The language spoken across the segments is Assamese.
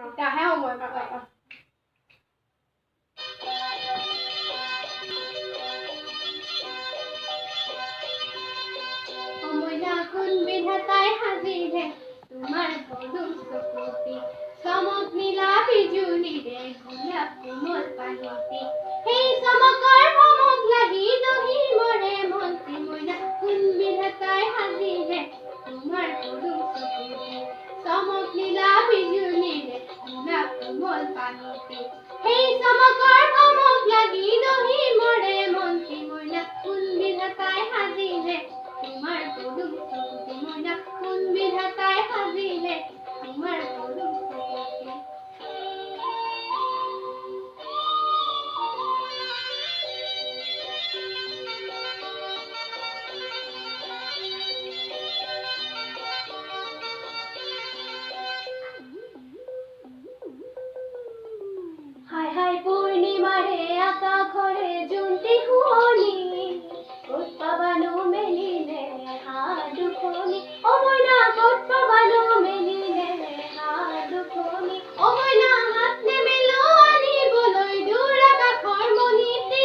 এতিয়াহে সময় পাবা মইনা কোন বিধাতাই সাজিলে তোমাৰ পদুম চকুতি চমক নীলা বিজুলীৰে গোলাপ কোমল পানীতি সেই চমকৰ ভমক লাগি দহি মৰে মন্ত্ৰী মইনা কোন বিধাতাই সাজিলে তোমাৰ পদুম চকুতি চমক নীলা বিজুলীৰে গোলাপ কোমল পানীতি সেই চমকৰ ভমক লাগি দহি মৰে মন্ত্ৰী মইনা কোন বিধাতাই সাজিলে তোমাৰ পদুম চকুতি মইনা কোন বিধাতাই সাজিলে তোমাৰ পদুম চকুতি হায় হায় পূৰ্ণিমাৰে আকাশৰে জোনটি শুৱনি ক'ত পাবানো মেলিলে হাত দুখনি অ মইনা ক'ত পাবানো মেলিলে হাত দুখনি অ মইনা হাত নেমেলো আনিবলৈ দূৰ আকাশৰ মণিটি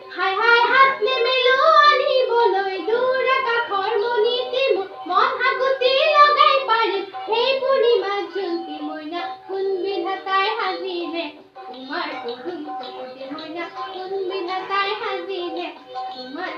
হায় হায় হাত নেমেলো আনিবলৈ দূৰ আকাশৰ মণিটি মন হাগুটি লগাই পাৰিম সেই পূৰ্ণিমাত জোনটি মইনা কোন বিধাতাই সাজিলে তোমাৰ পদুম চকুতি মইনা কোন বিধাতাই সাজিলে তোমাৰ